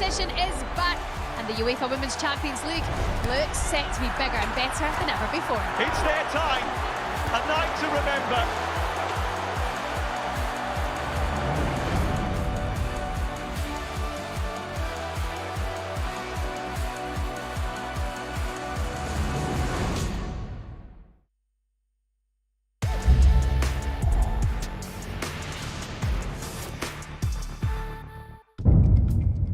competition is back, and the UEFA Women's Champions League looks set to be bigger and better than ever before. It's their time, a night to remember.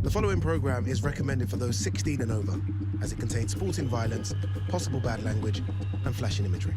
The following programme is recommended for those 16 and over, as it contains sporting violence, possible bad language, and flashing imagery.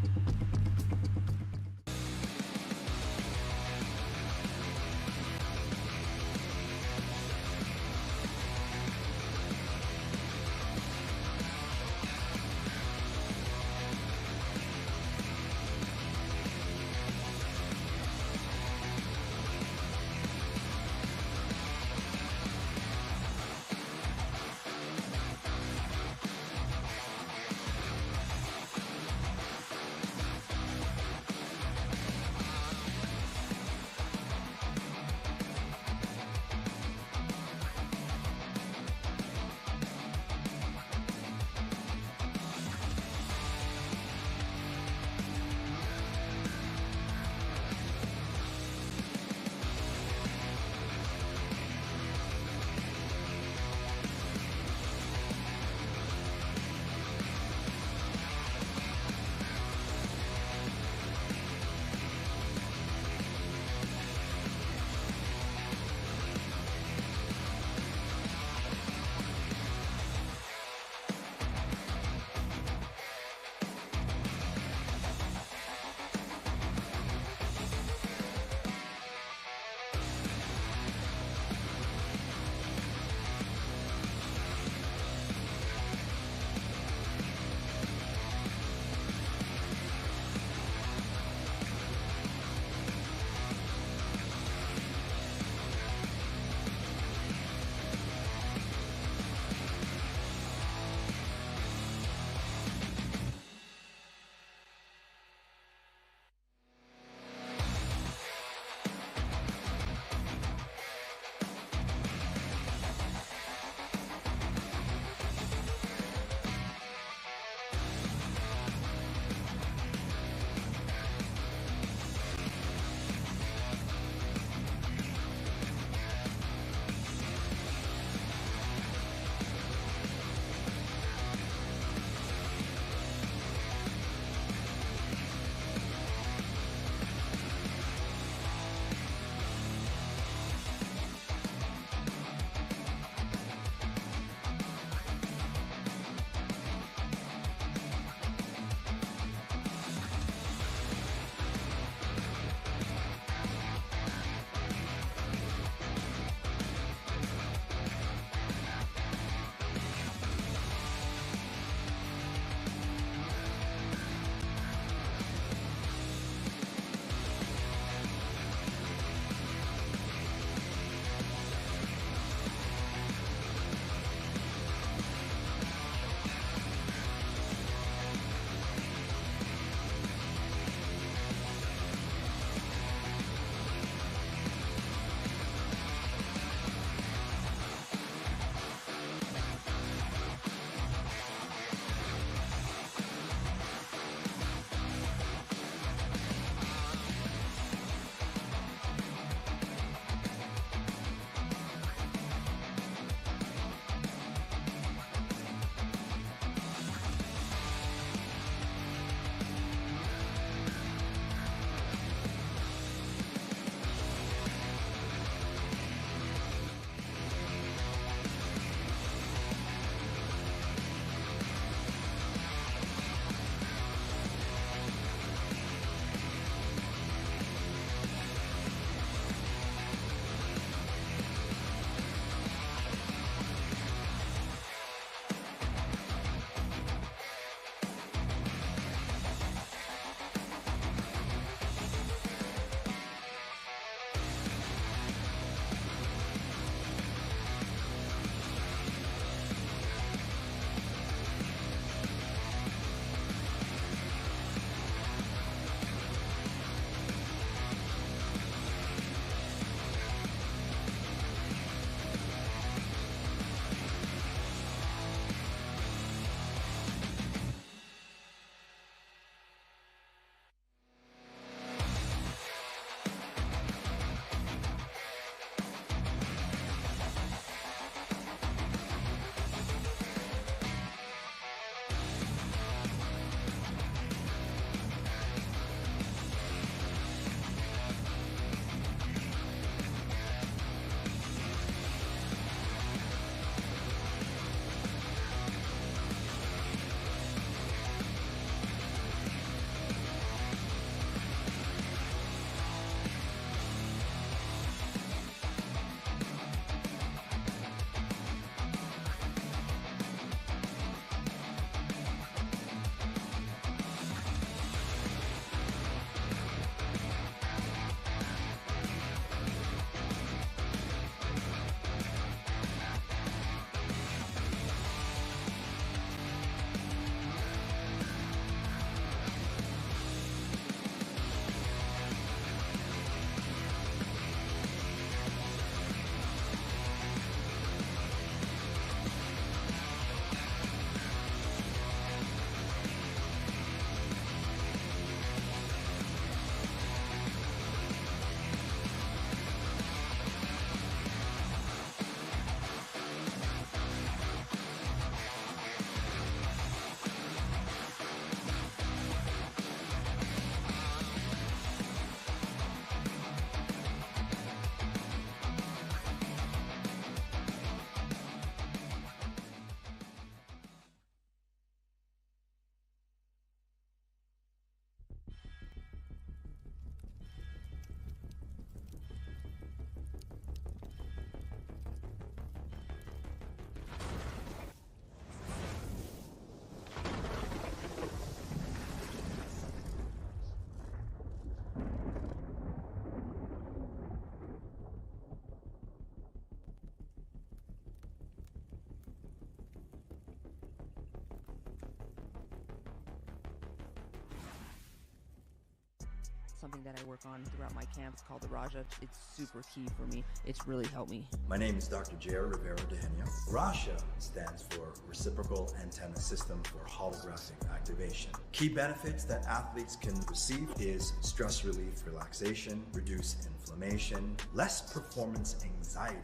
something that I work on throughout my camps called the Raja. It's super key for me. It's really helped me. My name is Dr. J.R. Rivera-Dehenia. Raja stands for Reciprocal Antenna System for Holographic Activation. Key benefits that athletes can receive is stress relief, relaxation, reduce inflammation, less performance anxiety.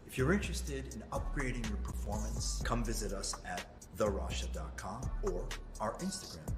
If you're interested in upgrading your performance, come visit us at therasha.com or our Instagram.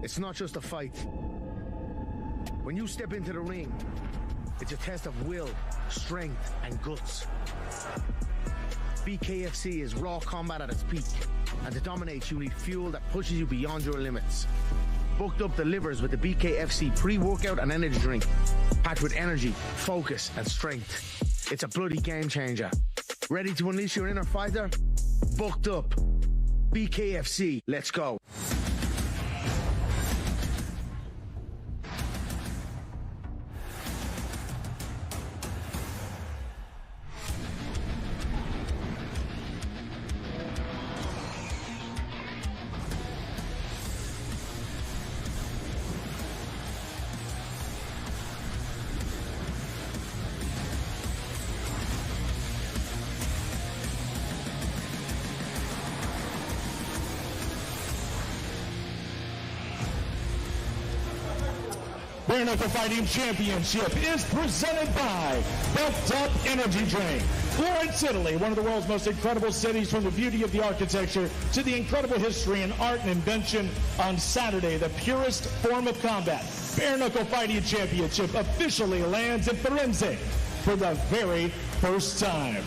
It's not just a fight. When you step into the ring, it's a test of will, strength, and guts. Bkfc is raw combat at its peak, and to dominate, you need fuel that pushes you beyond your limits. Booked Up delivers with the Bkfc pre-workout and energy drink, packed with energy, focus, and strength. It's a bloody game changer. Ready to unleash your inner fighter? Booked Up. Bkfc, let's go. Bare Knuckle Fighting Championship is presented by Buffed Up Energy Drink. Florence, Italy, one of the world's most incredible cities, from the beauty of the architecture to the incredible history and art and invention. On Saturday, the purest form of combat, Bare Knuckle Fighting Championship officially lands in Firenze for the very first time.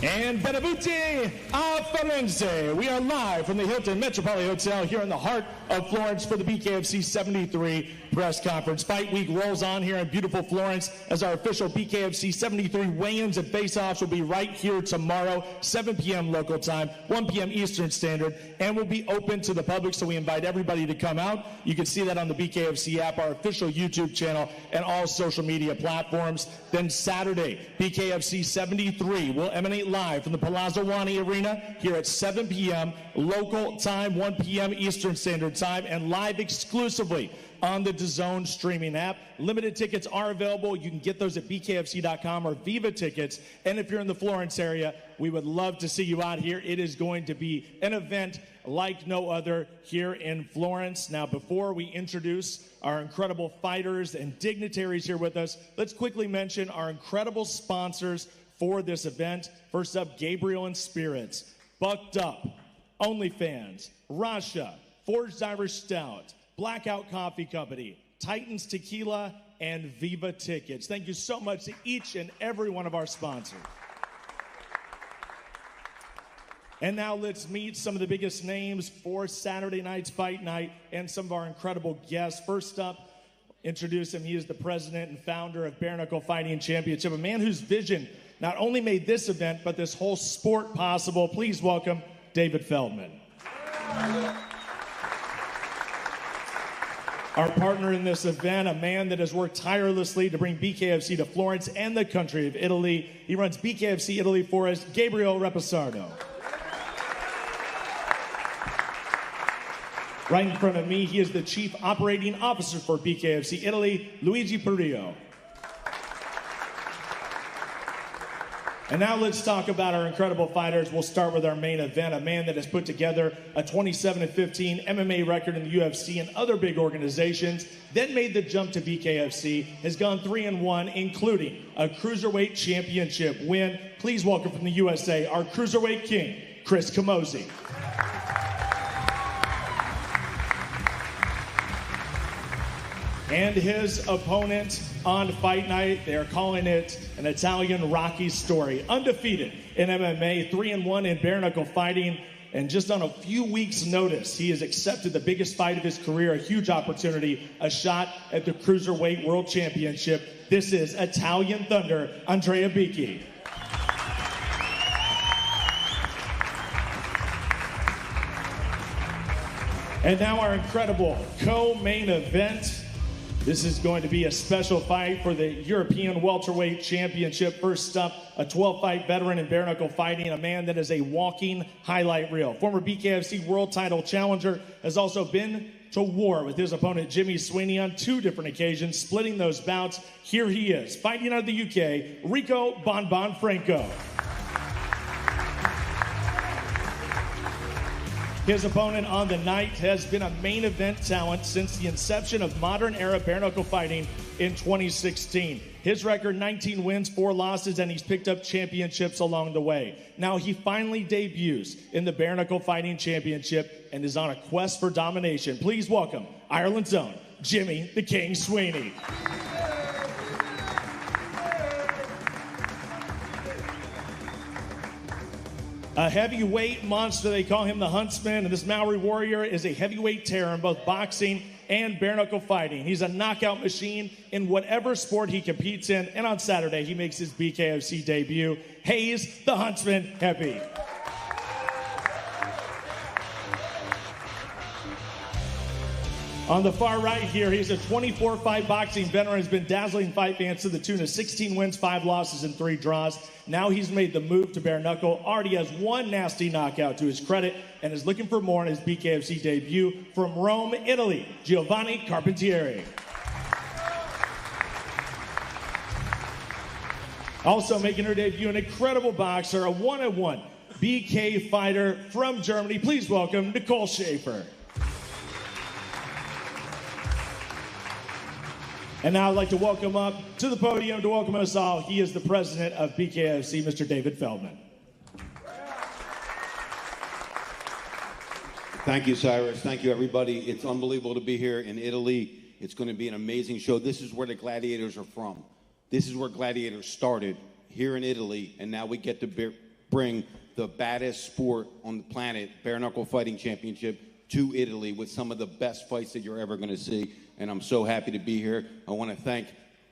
And benvenuti a Firenze. We are live from the Hilton Metropolitan Hotel here in the heart of Florence for the Bkfc 73 press conference. Fight week rolls on here in beautiful Florence as our official Bkfc 73 weigh-ins and face-offs will be right here tomorrow, 7 p.m. local time, 1 p.m. Eastern Standard, and will be open to the public, so we invite everybody to come out. You can see that on the Bkfc app, our official YouTube channel, and all social media platforms. Then Saturday, Bkfc 73 will emanate live from the Palazzo Wani Arena here at 7 p.m. local time, 1 p.m. Eastern Standard Time, and live exclusively on the DAZN streaming app. Limited tickets are available. You can get those at bkfc.com or Viva Tickets. And if you're in the Florence area, we would love to see you out here. It is going to be an event like no other here in Florence. Now, before we introduce our incredible fighters and dignitaries here with us, let's quickly mention our incredible sponsors for this event. First up, Gabriel and Spirits, Bucked Up, OnlyFans, Rasha, Forged Irish Stout, Blackout Coffee Company, Titans Tequila, and Viva Tickets. Thank you so much to each and every one of our sponsors. And now let's meet some of the biggest names for Saturday night's fight night and some of our incredible guests. First up, introduce him. He is the president and founder of Bare Knuckle Fighting Championship, a man whose vision not only made this event, but this whole sport possible. Please welcome David Feldman. Our partner in this event, a man that has worked tirelessly to bring Bkfc to Florence and the country of Italy. He runs Bkfc Italy for us, Gabriel Reposardo. Right in front of me, he is the Chief Operating Officer for Bkfc Italy, Luigi Perillo. And now let's talk about our incredible fighters. We'll start with our main event, a man that has put together a 27-15 MMA record in the UFC and other big organizations, then made the jump to Bkfc, has gone 3-1, including a Cruiserweight Championship win. Please welcome from the USA, our Cruiserweight King, Chris Camozzi. And his opponent on Fight Night, they're calling it an Italian Rocky story. Undefeated in MMA, 3-1 in bare knuckle fighting. And just on a few weeks' notice, he has accepted the biggest fight of his career, a huge opportunity, a shot at the Cruiserweight World Championship. This is Italian Thunder, Andrea Bicchi. And now our incredible co-main event. This is going to be a special fight for the European Welterweight Championship. First up, a 12-fight veteran in bare knuckle fighting, a man that is a walking highlight reel. Former Bkfc world title challenger, has also been to war with his opponent Jimmy Sweeney on 2 different occasions, splitting those bouts. Here he is, fighting out of the UK, Rico Bon Bon Franco. His opponent on the night has been a main event talent since the inception of modern era bare knuckle fighting in 2016. His record, 19 wins, 4 losses, and he's picked up championships along the way. Now he finally debuts in the bare knuckle fighting championship and is on a quest for domination. Please welcome Ireland's own Jimmy the King Sweeney. A heavyweight monster, they call him the Huntsman, and this Maori warrior is a heavyweight terror in both boxing and bare knuckle fighting. He's a knockout machine in whatever sport he competes in, and on Saturday he makes his Bkfc debut. Hayes the Huntsman Heppy. On the far right here, he's a 24-fight boxing veteran, has been dazzling fight fans to the tune of 16 wins, 5 losses, and 3 draws. Now he's made the move to bare knuckle, already has 1 nasty knockout to his credit, and is looking for more in his Bkfc debut. From Rome, Italy, Giovanni Carpentieri. Also making her debut, an incredible boxer, a 1-on-1 BK fighter from Germany. Please welcome Nicole Schaefer. And now I'd like to welcome up to the podium to welcome us all. He is the president of Bkfc, Mr. David Feldman. Thank you, Cyrus. Thank you, everybody. It's unbelievable to be here in Italy. It's going to be an amazing show. This is where the gladiators are from. This is where gladiators started, here in Italy, and now we get to bring the baddest sport on the planet, bare knuckle fighting championship, to Italy with some of the best fights that you're ever going to see. And I'm so happy to be here. I want to thank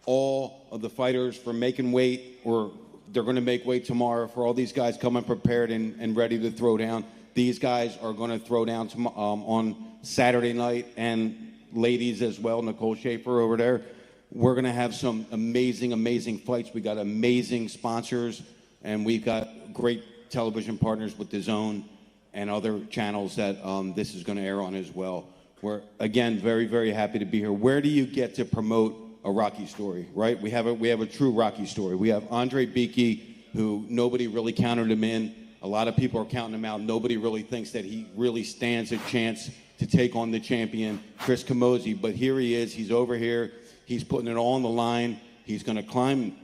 all of the fighters for making weight, or they're going to make weight tomorrow, for all these guys coming prepared and ready to throw down. These guys are going to throw down on Saturday night, and ladies as well, Nicole Schaefer over there. We're going to have some amazing, amazing fights. We got amazing sponsors, and we've got great television partners with DAZN and other channels that this is going to air on as well. We're, again, very, very happy to be here. Where do you get to promote a Rocky story, right? We have a true Rocky story. We have Andre Bicchi, who nobody really counted him in. A lot of people are counting him out. Nobody really thinks that he really stands a chance to take on the champion, Chris Camozzi. But here he is. He's over here. He's putting it all on the line. He's going to climb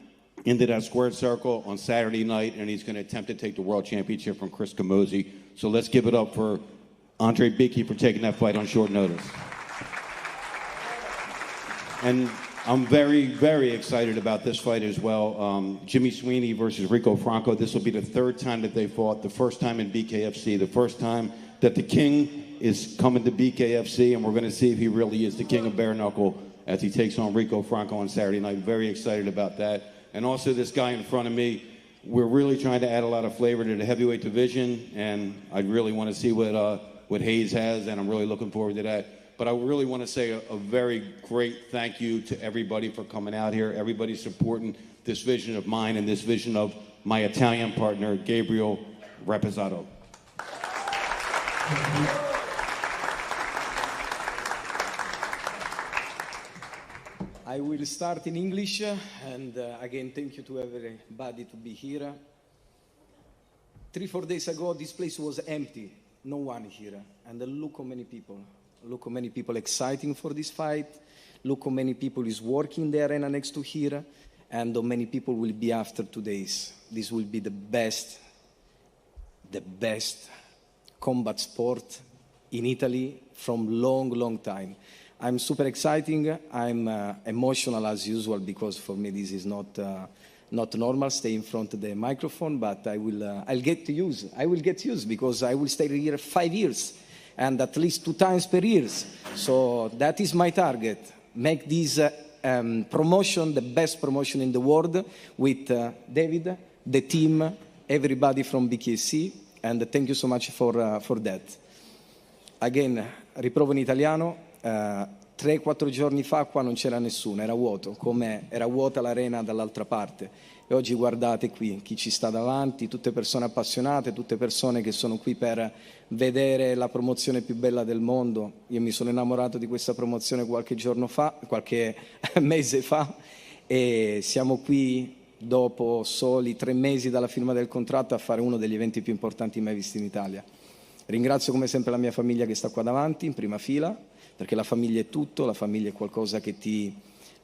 into that squared circle on Saturday night, and he's going to attempt to take the world championship from Chris Camozzi. So let's give it up for Andre Bicchi for taking that fight on short notice. And I'm very, very excited about this fight as well. Jimmy Sweeney versus Rico Franco. This will be the 3rd time that they fought, the 1st time in Bkfc, the 1st time that the king is coming to Bkfc, and we're going to see if he really is the king of bare knuckle as he takes on Rico Franco on Saturday night. Very excited about that. And also this guy in front of me, we're really trying to add a lot of flavor to the heavyweight division, and I really want to see what Hayes has, and I'm really looking forward to that. But I really want to say a very great thank you to everybody for coming out here, everybody supporting this vision of mine and this vision of my Italian partner, Gabriel Rapazzato. I will start in English, and again, thank you to everybody to be here. 3-4 days ago, this place was empty. No one here. And look how many people. Look how many people exciting for this fight. Look how many people is working the arena next to here. And how many people will be after 2 days. This will be the best combat sport in Italy from long, long time. I'm super exciting. I'm emotional as usual because for me this is not not normal, stay in front of the microphone, but I'll get used. I will get used because I will stay here 5 years and at least 2 times per year. So that is my target. Make this promotion the best promotion in the world with David, the team, everybody from Bkfc, and thank you so much for that. Again, riprovo in italiano. 3-4 giorni fa qua non c'era nessuno, era vuoto, come era vuota l'arena dall'altra parte. E oggi guardate qui chi ci sta davanti, tutte persone appassionate, tutte persone che sono qui per vedere la promozione più bella del mondo. Io mi sono innamorato di questa promozione qualche mese fa, e siamo qui dopo soli 3 mesi dalla firma del contratto a fare uno degli eventi più importanti mai visti in Italia. Ringrazio come sempre la mia famiglia che sta qua davanti, in prima fila, perché la famiglia è tutto, la famiglia è qualcosa che ti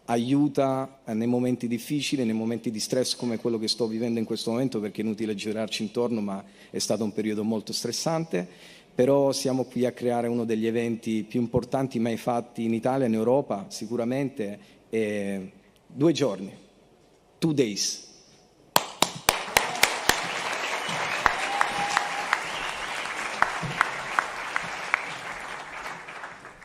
aiuta nei momenti difficili, nei momenti di stress come quello che sto vivendo in questo momento, perché è inutile girarci intorno, ma è stato un periodo molto stressante. Però siamo qui a creare uno degli eventi più importanti mai fatti in Italia, in Europa, sicuramente, 2 giorni, 2 days.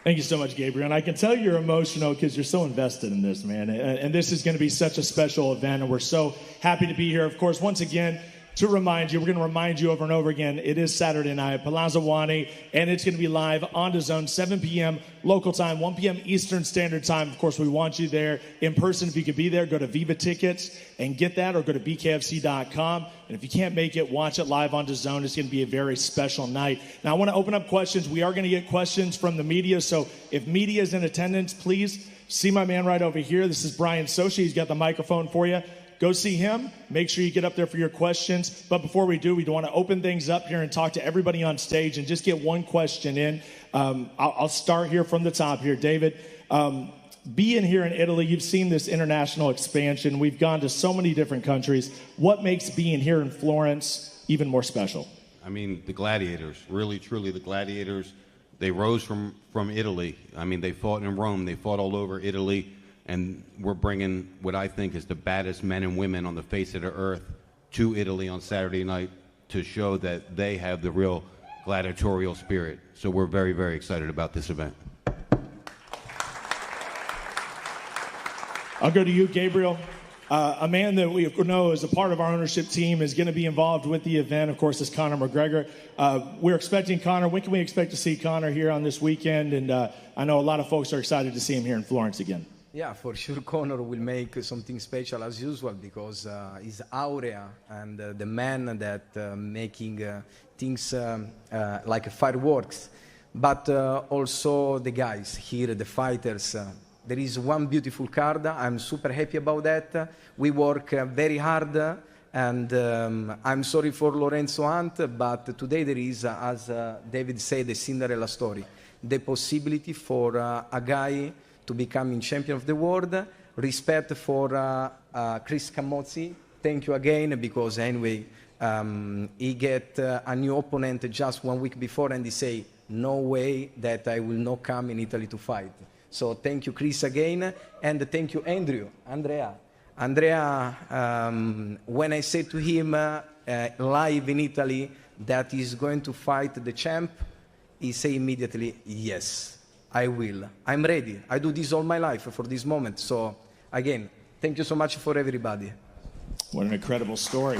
Thank you so much, Gabriel. And I can tell you're emotional because you're so invested in this, man. And this is going to be such a special event, and we're so happy to be here. Of course, once again, to remind you, we're going to remind you over and over again, it is Saturday night, Palazzo Wani, and it's going to be live on DAZN, 7 p.m. local time, 1 p.m. Eastern Standard Time. Of course, we want you there in person. If you could be there, go to Viva Tickets and get that, or go to bkfc.com. And if you can't make it, watch it live on DAZN. It's going to be a very special night. Now, I want to open up questions. We are going to get questions from the media, so if media is in attendance, please see my man right over here. This is Brian Sochi. He's got the microphone for you. Go see him. Make sure you get up there for your questions. But before we do, we want to open things up here and talk to everybody on stage and just get one question in. I'll start here from the top here. David, being here in Italy, you've seen this international expansion. We've gone to so many different countries. What makes being here in Florence even more special? I mean, the gladiators, really, truly the gladiators. They rose from Italy. I mean, they fought in Rome. They fought all over Italy. And we're bringing what I think is the baddest men and women on the face of the earth to Italy on Saturday night to show that they have the real gladiatorial spirit. So we're very, very excited about this event. I'll go to you, Gabriel. A man that we know is a part of our ownership team is going to be involved with the event, of course, is Conor McGregor. We're expecting Conor. When can we expect to see Conor here on this weekend? And I know a lot of folks are excited to see him here in Florence again. Yeah, for sure Conor will make something special as usual because he's Aurea and the man that making things like fireworks. But also the guys here, the fighters. There is one beautiful card. I'm super happy about that. We work very hard, and I'm sorry for Lorenzo Hunt, but today there is, as David said, the Cinderella story. The possibility for a guy to becoming champion of the world. Respect for Chris Camozzi. Thank you again, because anyway, he get a new opponent just 1 week before, and he say, no way that I will not come in Italy to fight. So thank you, Chris, again, and thank you, Andrea. When I said to him live in Italy that he's going to fight the champ, he say immediately, yes. I will. I'm ready. I do this all my life for this moment. So, again, thank you so much for everybody. What an incredible story.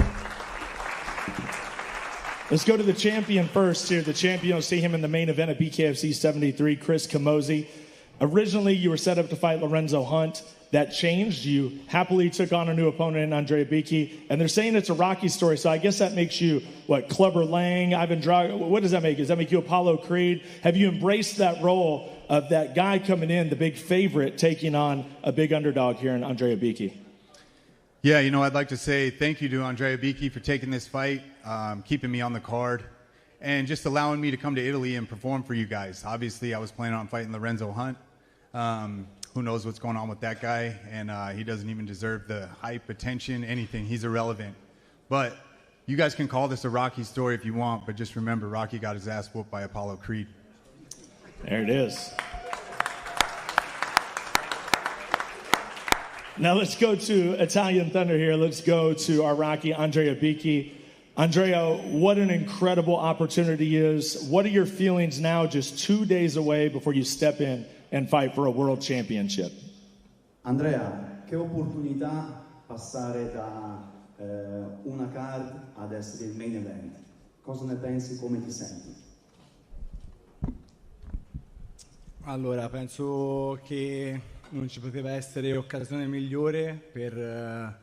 Let's go to the champion first here. The champion, you'll see him in the main event at Bkfc 73, Chris Camozzi. Originally, you were set up to fight Lorenzo Hunt. That changed. You happily took on a new opponent in Andrea Bicchi. And they're saying it's a Rocky story, so I guess that makes you, what, Clubber Lang, Ivan Drago? What does that make? Does that make you Apollo Creed? Have you embraced that role of that guy coming in, the big favorite, taking on a big underdog here in Andrea Bicchi? Yeah, you know, I'd like to say thank you to Andrea Bicchi for taking this fight, keeping me on the card, and just allowing me to come to Italy and perform for you guys. Obviously, I was planning on fighting Lorenzo Hunt. Who knows what's going on with that guy, and he doesn't even deserve the hype, attention, anything. He's irrelevant. But you guys can call this a Rocky story if you want, but just remember, Rocky got his ass whooped by Apollo Creed. There it is. Now let's go to Italian Thunder here. Let's go to our Rocky, Andrea Bicchi. Andrea, what an incredible opportunity is. What are your feelings now, just 2 days away before you step in and fight for a world championship? Andrea, che opportunità passare da una card ad essere il main event. Cosa ne pensi, come ti senti? Allora, penso che non ci poteva essere occasione migliore per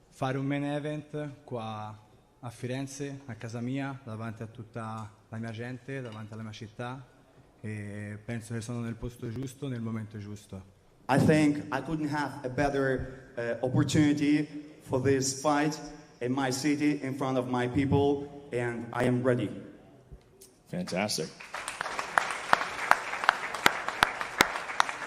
fare un main event qua a Firenze, a casa mia, davanti a tutta la mia gente, davanti alla mia città, e penso che sono nel posto giusto, nel momento giusto. I think I couldn't have a better opportunity for this fight in my city, in front of my people, and I am ready. Fantastic.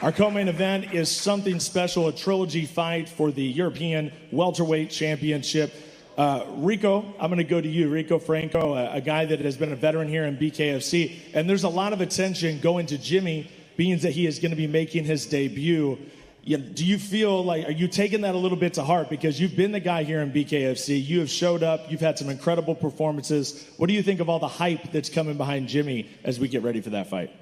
Our co-main event is something special, a trilogy fight for the European Welterweight Championship. Rico, I'm going to go to you. Rico Franco, a guy that has been a veteran here in BKFC. And there's a lot of attention going to Jimmy, being that he is going to be making his debut. Do you feel like, are you taking that a little bit to heart? Because you've been the guy here in BKFC. You have showed up. You've had some incredible performances. What do you think of all the hype that's coming behind Jimmy as we get ready for that fight?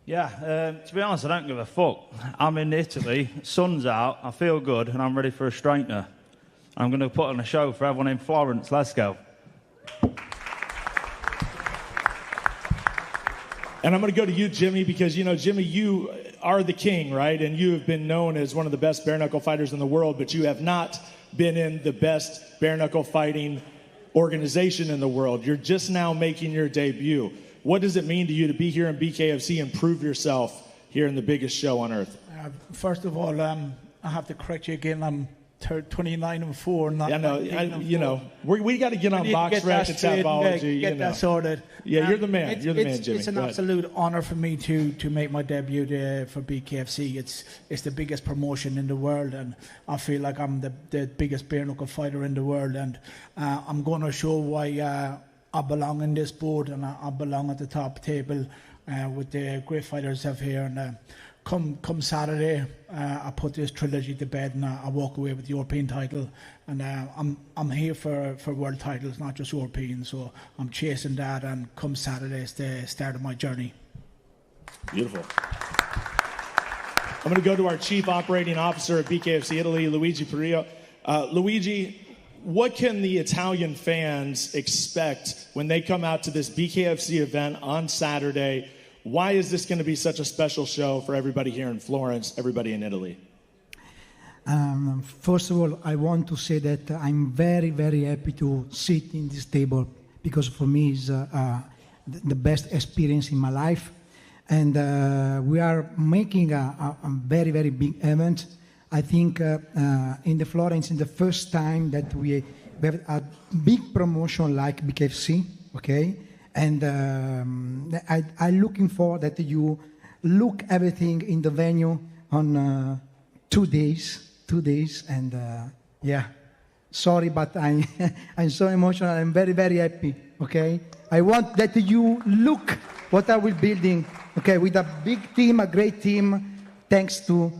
Yeah, to be honest, I don't give a fuck. I'm in Italy, sun's out, I feel good, and I'm ready for a straightener. I'm going to put on a show for everyone in Florence. Let's go. And I'm going to go to you, Jimmy, because, you know, Jimmy, you are the king, right? And you have been known as one of the best bare-knuckle fighters in the world, but you have not been in the best bare-knuckle fighting organization in the world. You're just now making your debut. What does it mean to you to be here in BKFC and prove yourself here in the biggest show on earth? First of all, I have to correct you again. I'm 29-4. Not yeah, no, you know, we got to get on box rec and Tapology. Get that sorted. Yeah, you're the man. You're the man, Jimmy. It's an absolute honour for me to make my debut for BKFC. It's the biggest promotion in the world, and I feel like I'm the biggest bare knuckle fighter in the world, and I'm going to show why I belong in this board, and I belong at the top table with the great fighters have here. And come Saturday, I put this trilogy to bed, and I walk away with the European title. And I'm here for world titles, not just European. So I'm chasing that, and come Saturday is the start of my journey. Beautiful. I'm going to go to our Chief Operating Officer at BKFC Italy, Luigi Perillo. Luigi, what can the Italian fans expect when they come out to this BKFC event on Saturday? Why is this going to be such a special show for everybody here in Florence, everybody in Italy? First of all, I want to say that I'm very, very happy to sit in this table, because for me it's the best experience in my life. And we are making a very, very big event. I think in the Florence, it's the first time that we have a big promotion like Bkfc, okay? And I'm looking forward that you look everything in the venue on 2 days, and yeah, sorry, but I'm so emotional. I'm very, very happy, okay? I want that you look what I will building, okay, with a big team, a great team, thanks to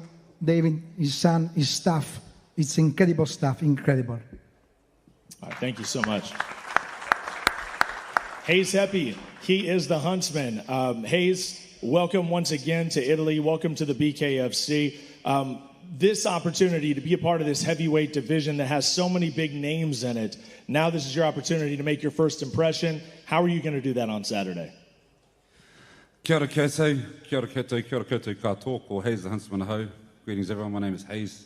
David, his son, his staff. It's incredible stuff, incredible. All right, thank you so much. Hayes Heppy, he is the huntsman. Hayes, welcome once again to Italy. Welcome to the BKFC. This opportunity to be a part of this heavyweight division that has so many big names in it. Now this is your opportunity to make your first impression. How are you going to do that on Saturday? Kia ora koutou, kia ora koutou, kia ora koutou katoa, ko Hayes the Huntsman ho. Greetings everyone, my name is Hayes.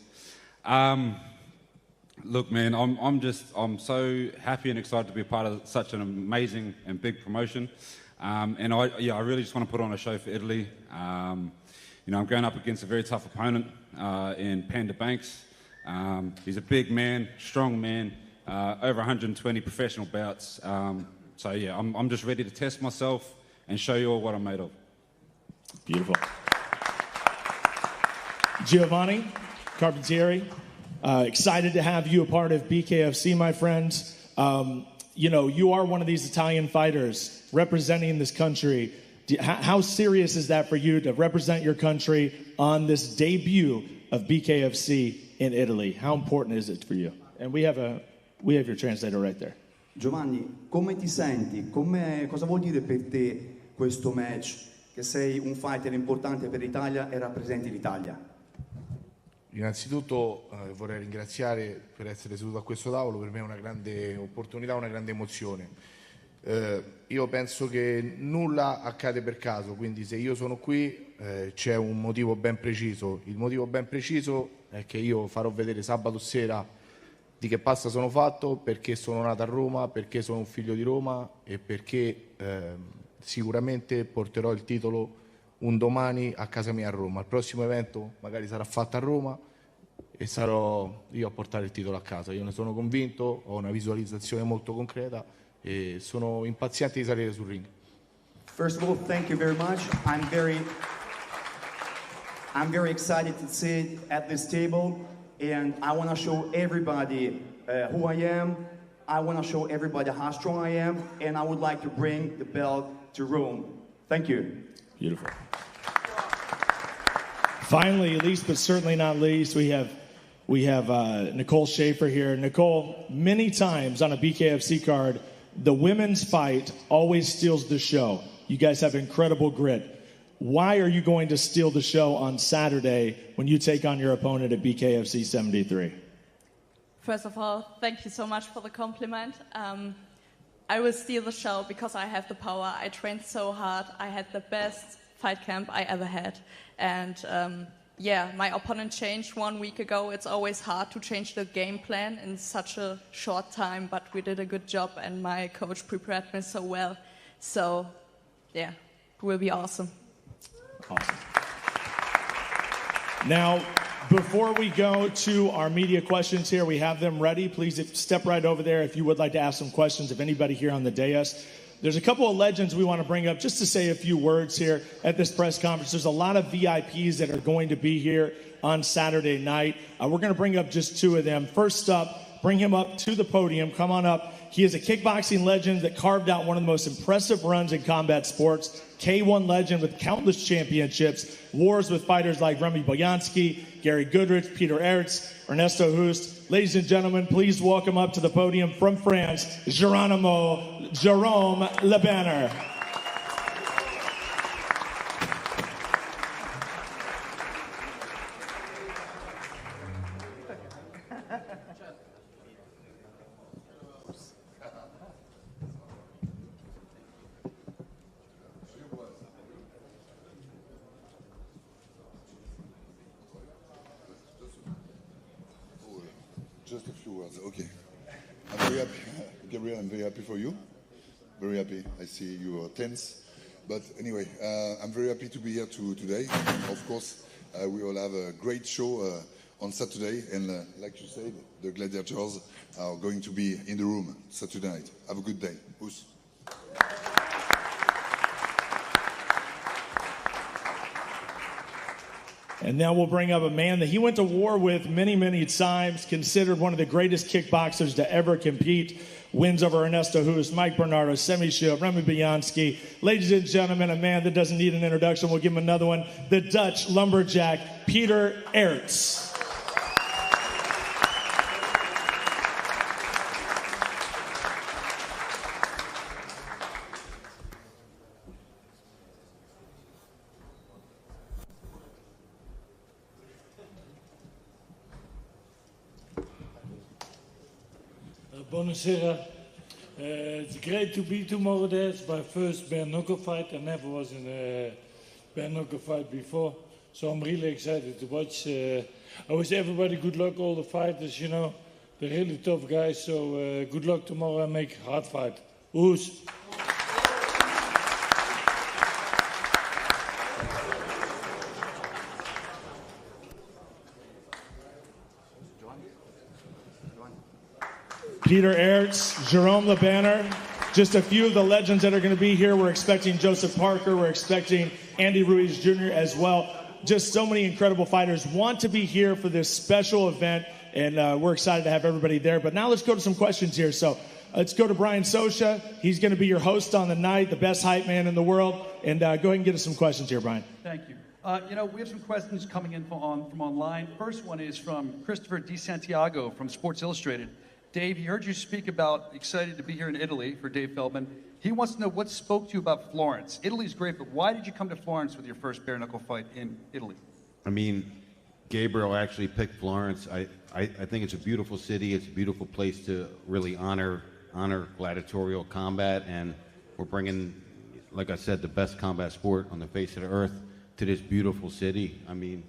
Look man, I'm so happy and excited to be a part of such an amazing and big promotion. And I really just want to put on a show for Italy. You know, I'm going up against a very tough opponent in Panda Banks. He's a big man, strong man, over 120 professional bouts. So yeah, I'm just ready to test myself and show you all what I'm made of. Beautiful. Giovanni Carpentieri, excited to have you a part of BKFC, my friends. You know, you are one of these Italian fighters representing this country. How serious is that for you to represent your country on this debut of Bkfc in Italy? How important is it for you? And we have your translator right there. Giovanni, come ti senti? Cosa vuol dire per te questo match? Che sei un fighter importante per l'Italia e rappresenti l'Italia? Innanzitutto vorrei ringraziare per essere seduto a questo tavolo, per me è una grande opportunità, una grande emozione. Io penso che nulla accade per caso, quindi se io sono qui c'è un motivo ben preciso. Il motivo ben preciso è che io farò vedere sabato sera di che pasta sono fatto, perché sono nato a Roma, perché sono un figlio di Roma e perché sicuramente porterò il titolo un domani a casa mia a Roma. Il prossimo evento magari sarà fatto a Roma e sarò io a portare il titolo a casa. Io ne sono convinto, ho una visualizzazione molto concreta e sono impaziente di salire sul ring. First of all, thank you very much. I'm very excited to sit at this table, and I want to show everybody who I am. I want to show everybody how strong I am, and I would like to bring the belt to Rome. Thank you. Beautiful. Finally, least but certainly not least, we have Nicole Schaefer here. Nicole, many times on a Bkfc card, the women's fight always steals the show. You guys have incredible grit. Why are you going to steal the show on Saturday when you take on your opponent at Bkfc 73? First of all, thank you so much for the compliment. I will steal the show because I have the power. I trained so hard. I had the best fight camp I ever had. And yeah, my opponent changed 1 week ago. It's always hard to change the game plan in such a short time, but we did a good job and my coach prepared me so well. So yeah, it will be awesome. Awesome. Now, before we go to our media questions here, we have them ready. Please step right over there if you would like to ask some questions of anybody here on the dais. There's a couple of legends we want to bring up just to say a few words here at this press conference. There's a lot of VIPs that are going to be here on Saturday night. We're going to bring up just two of them. First up, bring him up to the podium. Come on up. He is a kickboxing legend that carved out one of the most impressive runs in combat sports. K1 legend with countless championships, wars with fighters like Remy Boyansky, Gary Goodrich, Peter Ertz, Ernesto Hust. Ladies and gentlemen, please welcome up to the podium from France, Jerome Le Banner. Just a few words, okay. I'm very happy, Gabriel, I'm very happy for you. Very happy. I see you are tense. But anyway, I'm very happy to be here today. Of course, we will have a great show on Saturday. And like you said, the gladiators are going to be in the room Saturday night. Have a good day. Peace. And now we'll bring up a man that he went to war with many, many times, considered one of the greatest kickboxers to ever compete. Wins over Ernesto Hust, Mike Bernardo, Semi Shield, Remy Boyansky. Ladies and gentlemen, a man that doesn't need an introduction. We'll give him another one. The Dutch lumberjack, Peter Ertz. Buonasera. It's great to be tomorrow there. It's my first bare knuckle fight. I never was in a bare knuckle fight before, so I'm really excited to watch. I wish everybody good luck, all the fighters, you know. They're really tough guys, so good luck tomorrow and make a hard fight. Oes. Peter Ertz, Jerome Le Banner, just a few of the legends that are going to be here. We're expecting Joseph Parker. We're expecting Andy Ruiz Jr. as well. Just so many incredible fighters want to be here for this special event, and we're excited to have everybody there. But now let's go to some questions here. So let's go to Brian Sosha. He's going to be your host on the night, the best hype man in the world. And go ahead and get us some questions here, Brian. Thank you. We have some questions coming in from online. First one is from Christopher DeSantiago from Sports Illustrated. Dave, he heard you speak about excited to be here in Italy for Dave Feldman. He wants to know what spoke to you about Florence. Italy's great, but why did you come to Florence with your first bare knuckle fight in Italy? I mean, Gabriel actually picked Florence. I think it's a beautiful city. It's a beautiful place to really honor gladiatorial combat, and we're bringing, like I said, the best combat sport on the face of the earth to this beautiful city. I mean,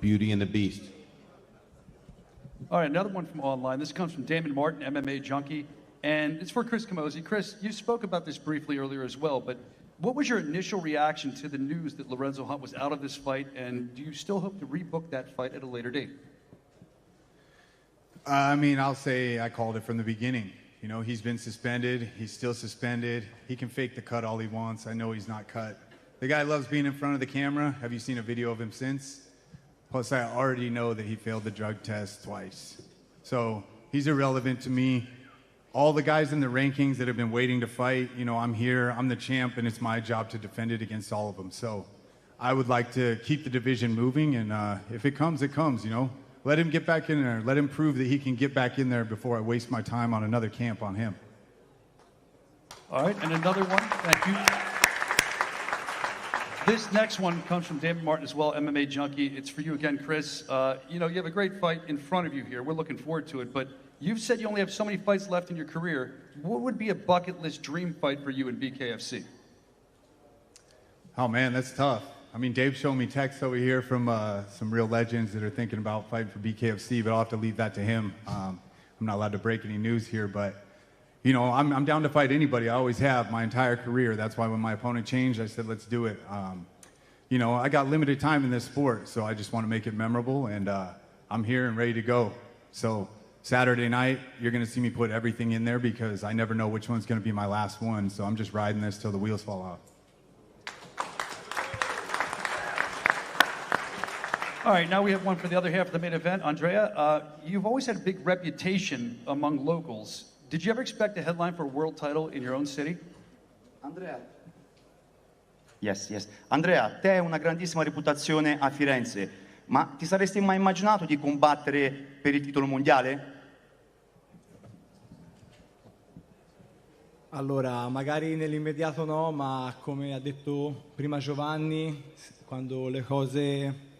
Beauty and the Beast. All right, another one from online. This comes from Damon Martin, MMA junkie, and it's for Chris Camozzi. Chris, you spoke about this briefly earlier as well, but what was your initial reaction to the news that Lorenzo Hunt was out of this fight, and do you still hope to rebook that fight at a later date? I mean, I'll say I called it from the beginning. He's been suspended. He's still suspended. He can fake the cut all he wants. I know he's not cut. The guy loves being in front of the camera. Have you seen a video of him since? Plus, I already know that he failed the drug test twice. So he's irrelevant to me. All the guys in the rankings that have been waiting to fight, I'm here, I'm the champ, and it's my job to defend it against all of them. So I would like to keep the division moving, and if it comes, it comes, Let him get back in there. Let him prove that he can get back in there before I waste my time on another camp on him. All right, and another one. Thank you. This next one comes from David Martin as well, MMA junkie. It's for you again, Chris. You have a great fight in front of you here. We're looking forward to it, but you've said you only have so many fights left in your career. What would be a bucket list dream fight for you in Bkfc? Oh, man, that's tough. I mean, Dave showed me texts over here from some real legends that are thinking about fighting for Bkfc, but I'll have to leave that to him. I'm not allowed to break any news here, but, I'm down to fight anybody. I always have my entire career. That's why when my opponent changed, I said, let's do it. I got limited time in this sport, so I just want to make it memorable, and I'm here and ready to go. So Saturday night, you're going to see me put everything in there because I never know which one's going to be my last one, so I'm just riding this till the wheels fall off. All right, now we have one for the other half of the main event. Andrea, you've always had a big reputation among locals. Did you ever expect a headline for a world title in your own city? Andrea. Yes. Andrea, te hai una grandissima reputazione a Firenze, ma ti saresti mai immaginato di combattere per il titolo mondiale? Allora, magari nell'immediato no, ma come ha detto prima Giovanni, quando le cose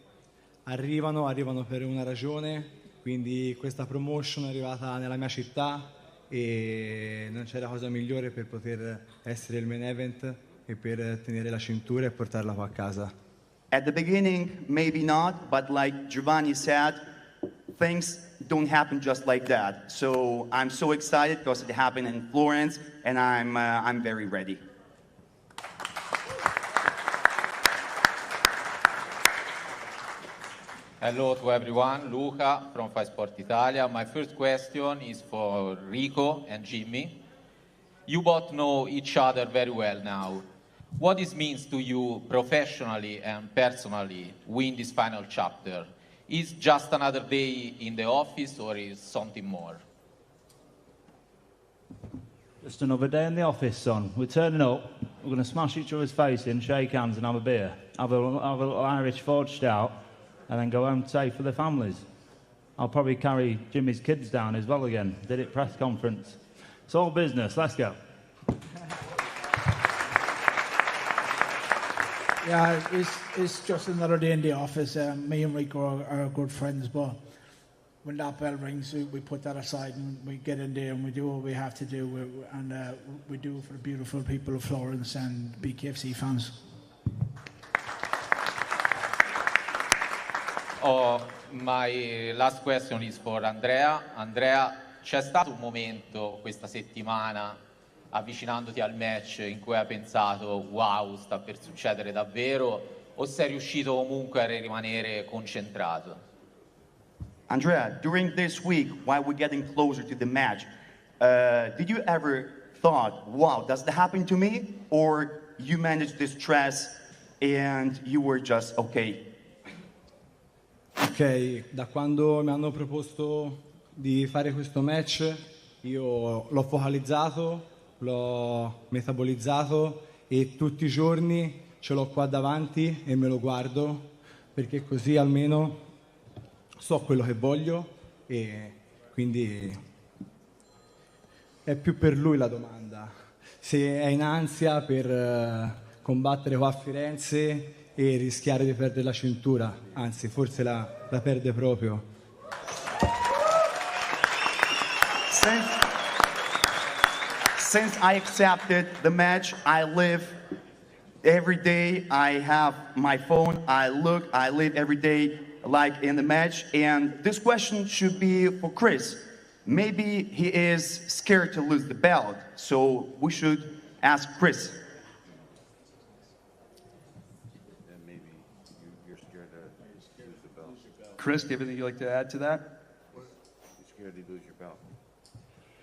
arrivano per una ragione, quindi questa promotion è arrivata nella mia città e non c'era cosa migliore per poter essere il main event e per tenere la cintura e portarla qua a casa. At the beginning, maybe not, but like Giovanni said, things don't happen just like that. So I'm so excited because it happened in Florence, and I'm very ready. Hello to everyone, Luca from Fight Sport Italia. My first question is for Rico and Jimmy. You both know each other very well now. What this means to you professionally and personally win this final chapter? Is just another day in the office or is something more? Just another day in the office, son. We're turning up, we're going to smash each other's face in, shake hands and have a beer. Have a little Irish forged stout and then go home safe for the families. I'll probably carry Jimmy's kids down as well again. Did it press conference. It's all business. Let's go. Yeah, it's just another day in the office. Me and Rico are good friends, but when that bell rings, we put that aside and we get in there and we do what we have to do. We do it for the beautiful people of Florence and Bkfc fans. My last question is for Andrea. Andrea, c'è stato un momento questa settimana avvicinandoti al match in cui hai pensato wow, sta per succedere davvero, o sei riuscito comunque a rimanere concentrato? Andrea, during this week, while we're getting closer to the match, did you ever thought, wow, does that happen to me? Or you managed the stress and you were just okay? Ok, da quando mi hanno proposto di fare questo match io l'ho focalizzato, l'ho metabolizzato e tutti i giorni ce l'ho qua davanti e me lo guardo, perché così almeno so quello che voglio e quindi è più per lui la domanda. Se è in ansia per combattere qua a Firenze e rischiare di perdere la cintura, anzi forse la perde proprio. Since I accepted the match, I live every day. I have my phone, I live every day like in the match. And this question should be for Chris. Maybe he is scared to lose the belt, so we should ask Chris. Maybe you're scared to lose the belt. Chris, do you have anything you'd like to add to that? You're scared to lose your belt.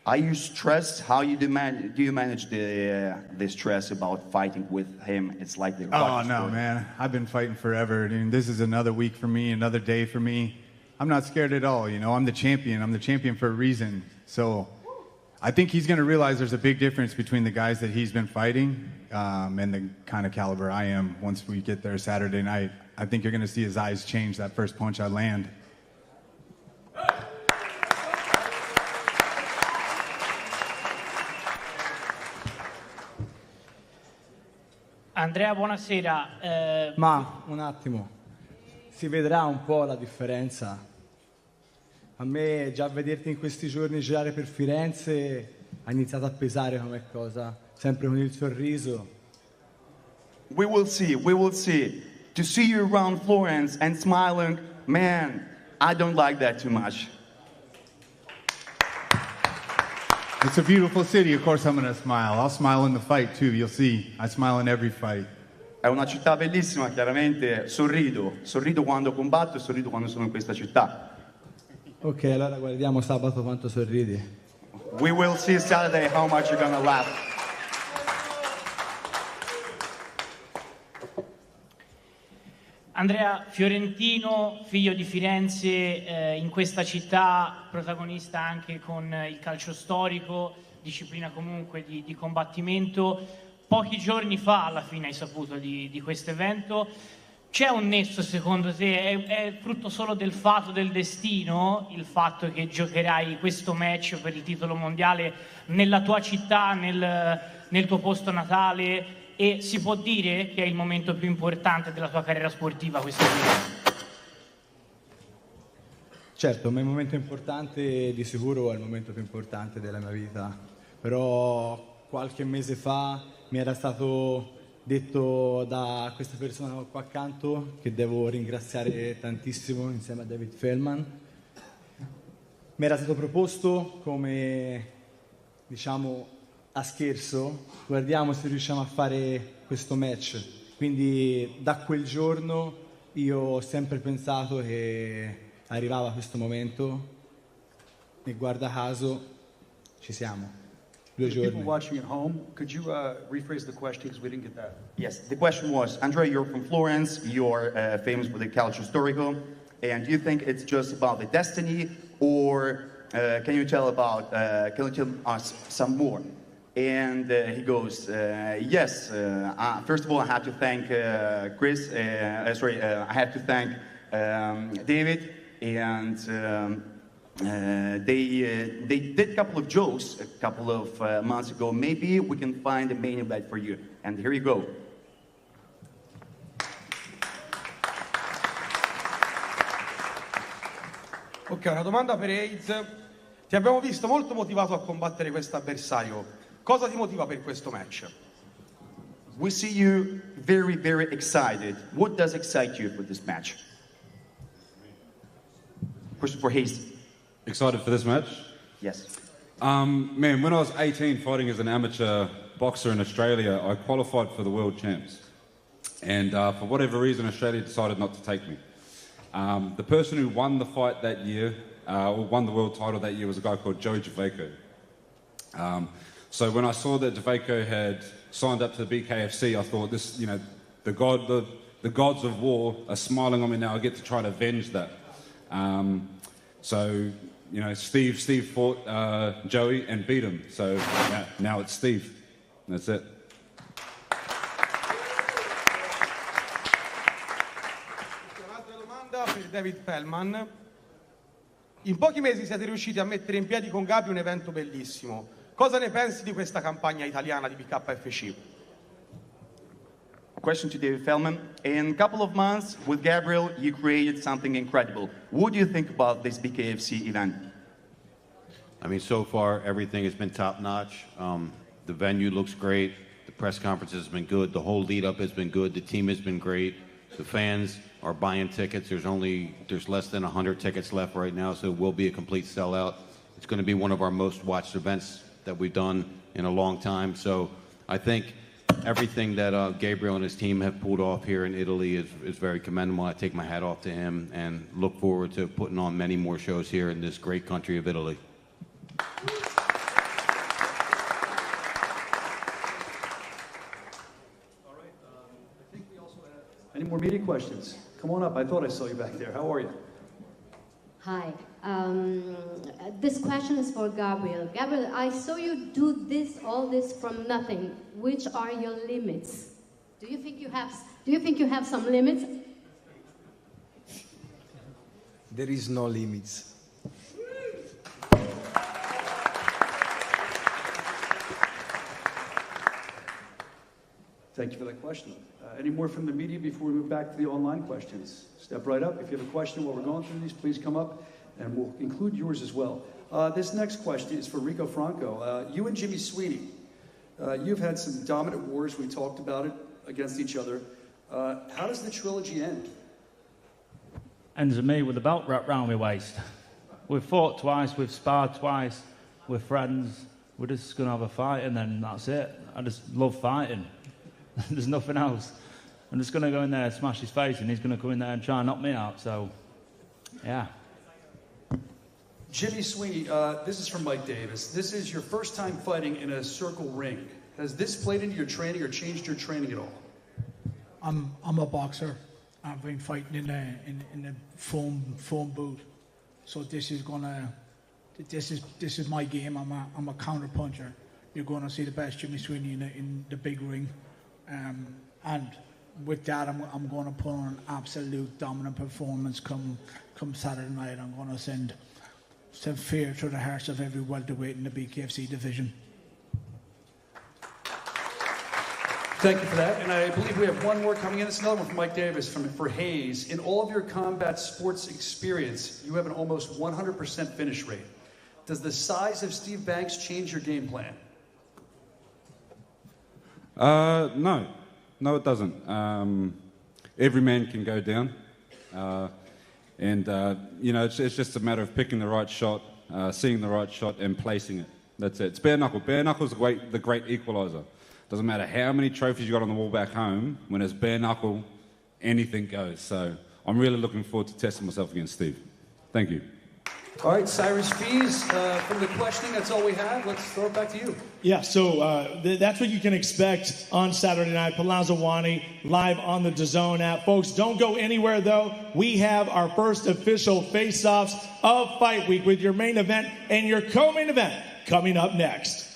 Are you stressed? How do you manage the stress about fighting with him? It's like the Oh, no, man. I've been fighting forever. Dude, this is another week for me, another day for me. I'm not scared at all. You know, I'm the champion. I'm the champion for a reason. So I think he's going to realize there's a big difference between the guys that he's been fighting and the kind of caliber I am once we get there Saturday night. I think you're going to see his eyes change that first punch I land. Andrea, buonasera. Ma un attimo, si vedrà un po' la differenza. A me già vederti in questi giorni girare per Firenze ha iniziato a pesare come cosa, sempre con il sorriso. We will see. To see you around Florence and smiling, man, I don't like that too much. It's a beautiful city. Of course I'm going to smile. I'll smile in the fight, too. You'll see. I smile in every fight. È una città bellissima, chiaramente sorrido quando combatto e sorrido quando sono in questa città. Ok, allora guardiamo sabato quanto sorridi. We will see Saturday how much you're gonna laugh. Andrea, fiorentino, figlio di Firenze, in questa città, protagonista anche con il calcio storico, disciplina comunque di combattimento. Pochi giorni fa alla fine hai saputo di questo evento. C'è un nesso secondo te? È frutto solo del fatto del destino, il fatto che giocherai questo match per il titolo mondiale nella tua città, nel tuo posto natale? E si può dire che è il momento più importante della tua carriera sportiva questo video? Certo, ma il momento importante di sicuro è il momento più importante della mia vita. Però qualche mese fa mi era stato detto da questa persona qua accanto, che devo ringraziare tantissimo insieme a David Feldman, mi era stato proposto come, diciamo, a scherzo, guardiamo se riusciamo a fare questo match. Quindi da quel giorno io ho sempre pensato che arrivava questo momento e guarda caso ci siamo. 2 For people giorni. watching at home, could you rephrase the question because we didn't get that? Yes, the question was, Andrea, you're from Florence, you're famous for the calcio storico, and do you think it's just about the destiny, or can you tell us some more? And he goes, yes, first of all, I have to thank Chris, I have to thank David, and they did a couple of jokes a couple of months ago. Maybe we can find a main event for you. And here you go. Ok, una domanda per Aid. Ti abbiamo visto molto motivato a combattere questo avversario. Cosa ti motiva per questo match? We see you very, very excited. What does excite you for this match? Question for Hayes. Excited for this match? Yes. Man, when I was 18 fighting as an amateur boxer in Australia, I qualified for the world champs. And for whatever reason, Australia decided not to take me. The person who won the fight that year, or won the world title that year, was a guy called Joe Javeco. So when I saw that Javeco had signed up to the Bkfc, I thought, this, you know, the gods of war are smiling on me now. I get to try to avenge that. So Steve fought Joey and beat him. So now it's Steve. That's it. Un'altra domanda per David Feldman. In pochi mesi siete riusciti a mettere in piedi con Gabi un evento bellissimo. Cosa ne pensi di questa campagna italiana di Bkfc? Question to David Feldman. In a couple of months, with Gabriel, you created something incredible. What do you think about this Bkfc event? I mean, so far, everything has been top-notch. The venue looks great. The press conference has been good. The whole lead-up has been good. The team has been great. The fans are buying tickets. There's less than 100 tickets left right now, so it will be a complete sellout. It's going to be one of our most watched events that we've done in a long time. So I think everything that Gabriel and his team have pulled off here in Italy is very commendable. I take my hat off to him and look forward to putting on many more shows here in this great country of Italy. Any more media questions? Come on up. I thought I saw you back there. How are you? Hi. This question is for Gabriel. Gabriel, I saw you do all this from nothing. Which are your limits? Do you think you have some limits? There is no limits. Thank you for that question. Any more from the media before we move back to the online questions? Step right up. If you have a question while we're going through these, please come up, and we'll include yours as well. This next question is for Rico Franco. You and Jimmy Sweeney, you've had some dominant wars. We talked about it against each other. How does the trilogy end? Ends with me with the belt wrapped round my waist. We've fought twice, we've sparred twice, we're friends. We're just going to have a fight, and then that's it. I just love fighting. There's nothing else. I'm just going to go in there and smash his face, and he's going to come in there and try and knock me out. So, yeah. Jimmy Sweeney, this is from Mike Davis. This is your first time fighting in a circle ring. Has this played into your training or changed your training at all? I'm a boxer. I've been fighting in a foam boot. So this is my game. I'm a counter puncher. You're going to see the best Jimmy Sweeney in the big ring. And with that, I'm going to put on an absolute dominant performance come Saturday night. I'm going to send fear to the hearts of every welterweight in the Bkfc division. Thank you for that. And I believe we have one more coming in. It's another one from Mike Davis for Hayes. In all of your combat sports experience, you have an almost 100% finish rate. Does the size of Steve Banks change your game plan? No, it doesn't. Every man can go down, it's just a matter of picking the right shot, seeing the right shot, and placing it. That's it. It's bare knuckle. Bare knuckle's the great equalizer. Doesn't matter how many trophies you got on the wall back home. When it's bare knuckle, anything goes. So I'm really looking forward to testing myself against Steve. Thank you. All right, Cyrus Fees, from the questioning, that's all we have. Let's throw it back to you. Yeah, so that's what you can expect on Saturday night. Palazzo Wani live on the DAZN app. Folks, don't go anywhere, though. We have our first official face-offs of Fight Week with your main event and your co-main event coming up next.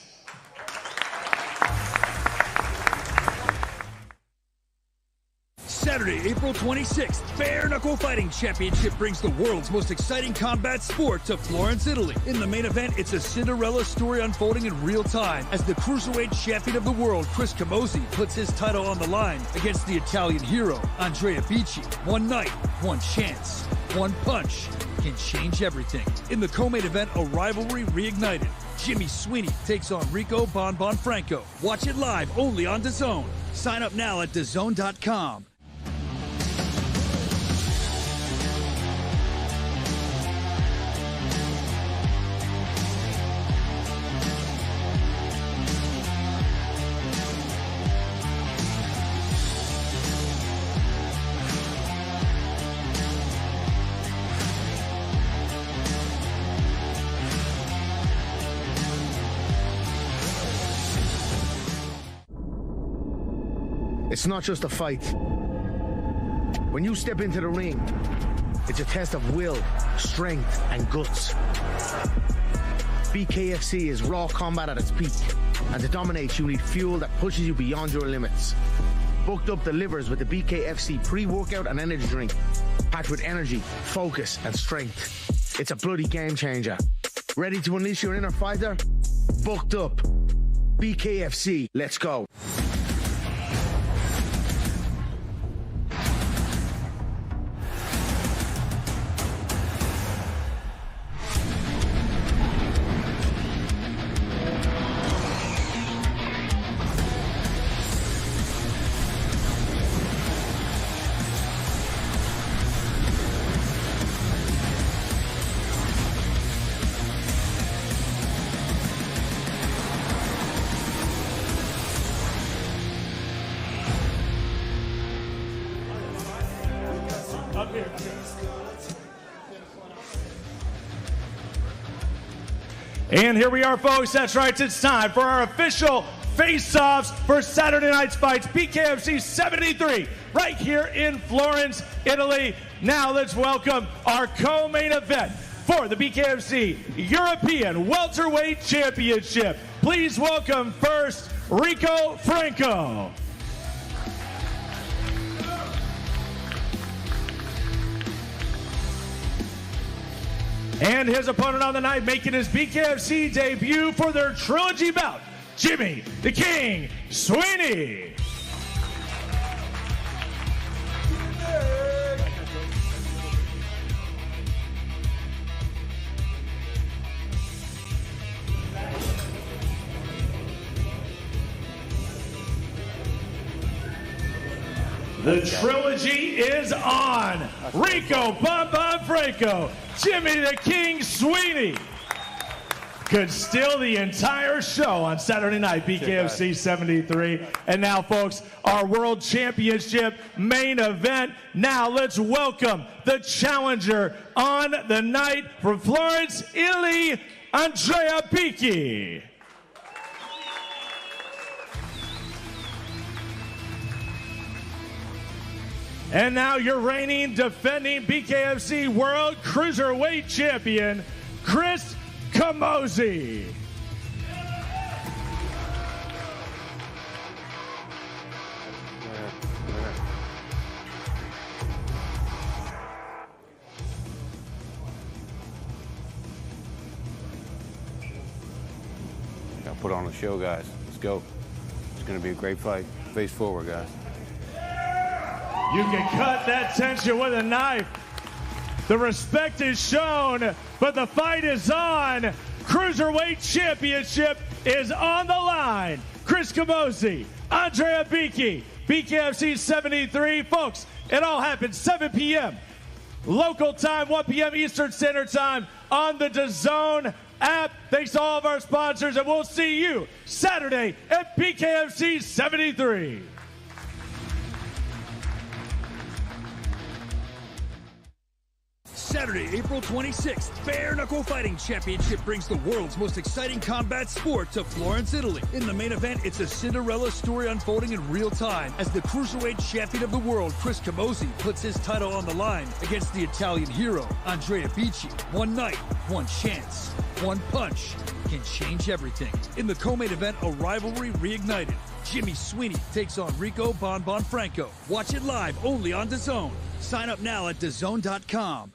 Saturday, April 26th, Bare Knuckle Fighting Championship brings the world's most exciting combat sport to Florence, Italy. In the main event, it's a Cinderella story unfolding in real time as the cruiserweight champion of the world, Chris Camozzi, puts his title on the line against the Italian hero, Andrea Bicchi. One night, one chance, one punch can change everything. In the co-main event, a rivalry reignited. Jimmy Sweeney takes on Rico Bon Franco. Watch it live only on DAZN. Sign up now at DAZN.com. It's not just a fight. When you step into the ring, It's a test of will, strength, and guts. Bkfc is raw combat at its peak, and to dominate you need fuel that pushes you beyond your limits. Booked Up delivers with the Bkfc pre-workout and energy drink, packed with energy, focus, and strength. It's a bloody game changer. Ready to unleash your inner fighter? Booked Up. Bkfc, let's go. And here we are, folks. That's right. It's time for our official face-offs for Saturday night's fights. Bkfc 73 right here in Florence, Italy. Now let's welcome our co-main event for the Bkfc European Welterweight Championship. Please welcome first Rico Franco. And his opponent on the night making his Bkfc debut for their trilogy bout, Jimmy the King Sweeney. The trilogy is on. Rico Bam Bam Franco, Jimmy the King Sweeney could steal the entire show on Saturday night, Bkfc 73. And now, folks, our World Championship main event. Now let's welcome the challenger on the night from Florence, Italy, Andrea Bicchi. And now your reigning, defending Bkfc World Cruiserweight Champion, Chris Camozzi. Gotta put on a show, guys. Let's go. It's gonna be a great fight. Face forward, guys. You can cut that tension with a knife. The respect is shown, but the fight is on. Cruiserweight Championship is on the line. Chris Camozzi, Andrea Bicchi, Bkfc 73. Folks, it all happens 7 p.m. local time, 1 p.m. Eastern Standard Time on the DAZN app. Thanks to all of our sponsors, and we'll see you Saturday at Bkfc 73. Saturday, April 26th, Bare Knuckle Fighting Championship brings the world's most exciting combat sport to Florence, Italy. In the main event, it's a Cinderella story unfolding in real time as the Cruiserweight Champion of the World, Chris Camozzi, puts his title on the line against the Italian hero, Andrea Bicchi. One night, one chance, one punch can change everything. In the co-main event, a rivalry reignited. Jimmy Sweeney takes on Rico Bon Bon Franco. Watch it live only on DAZN. Sign up now at DAZN.com.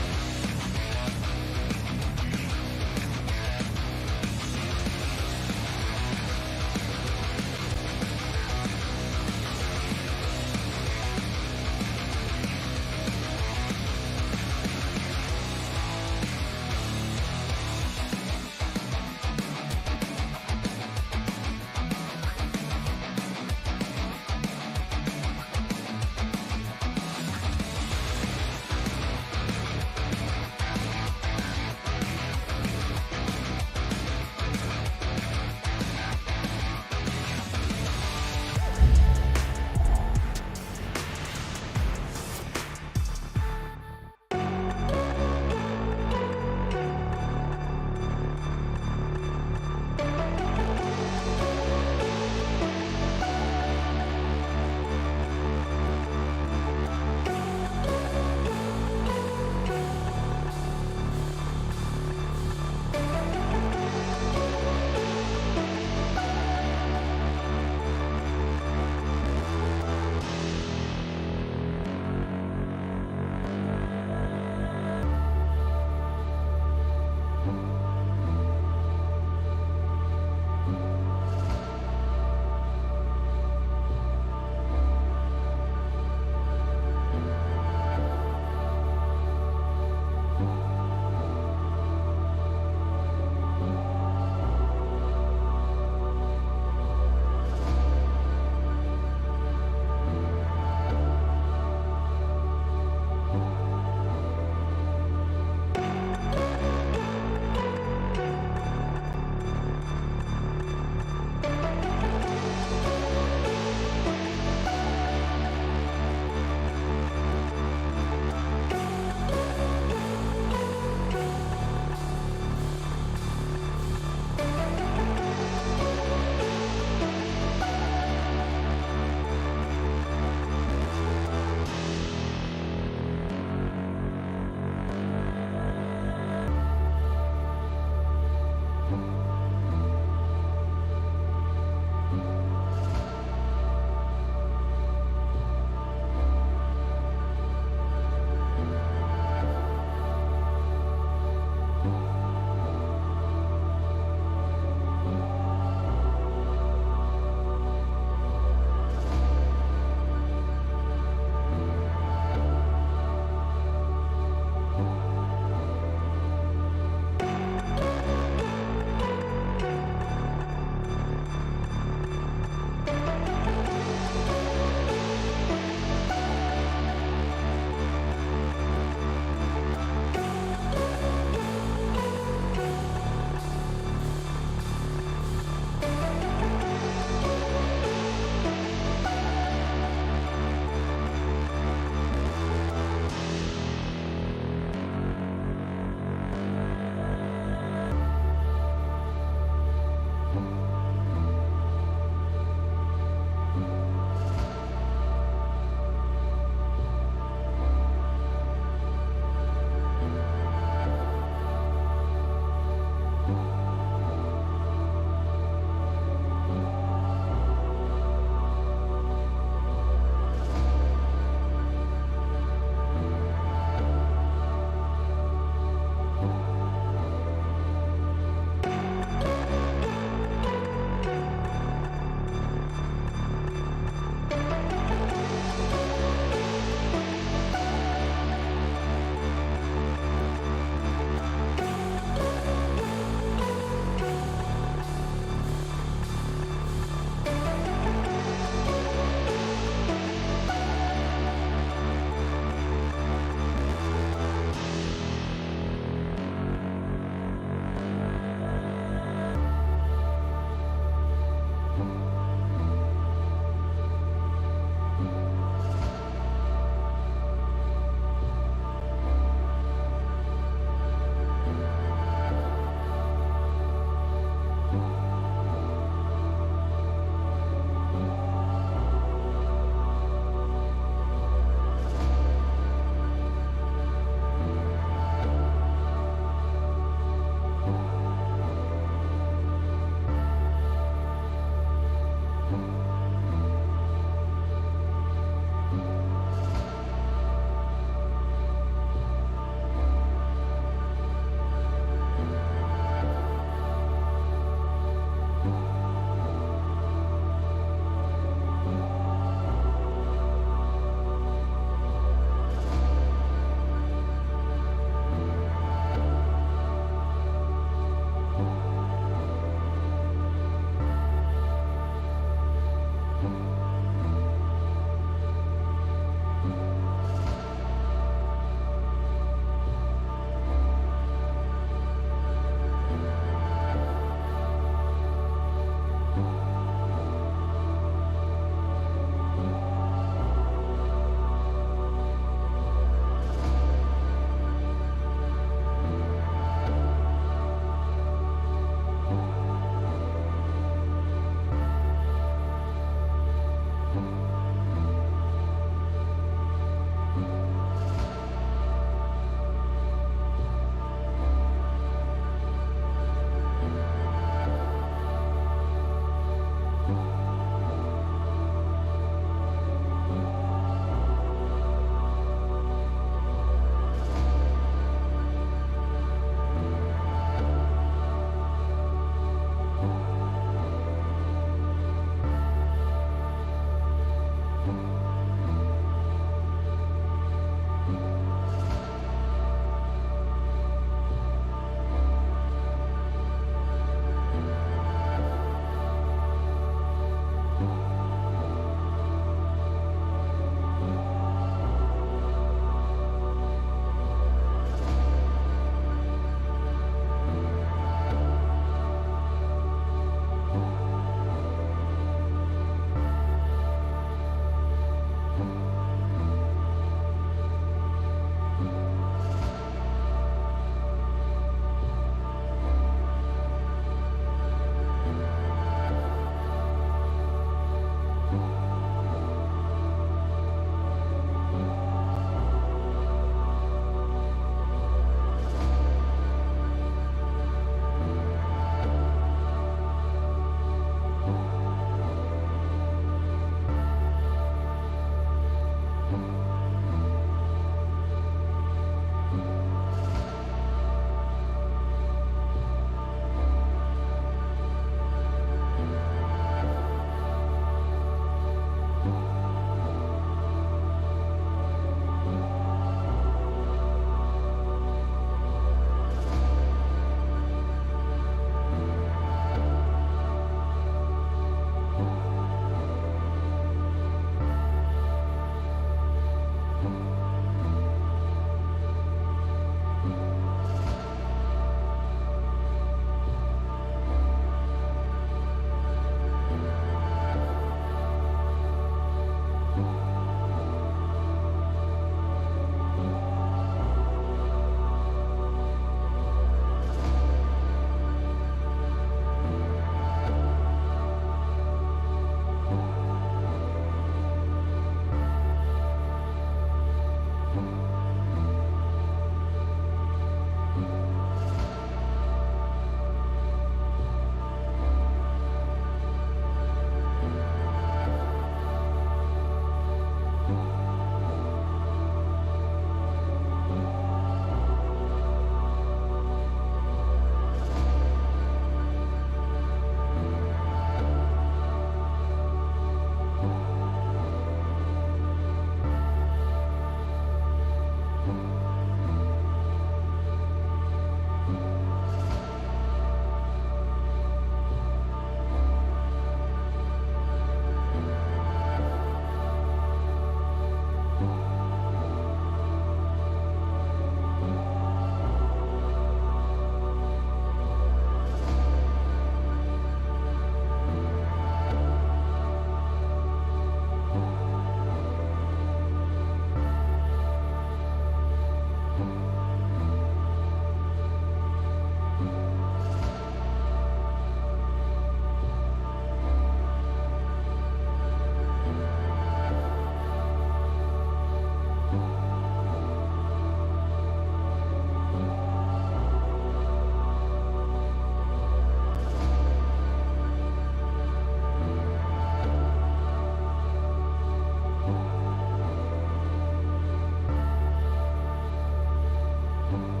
you.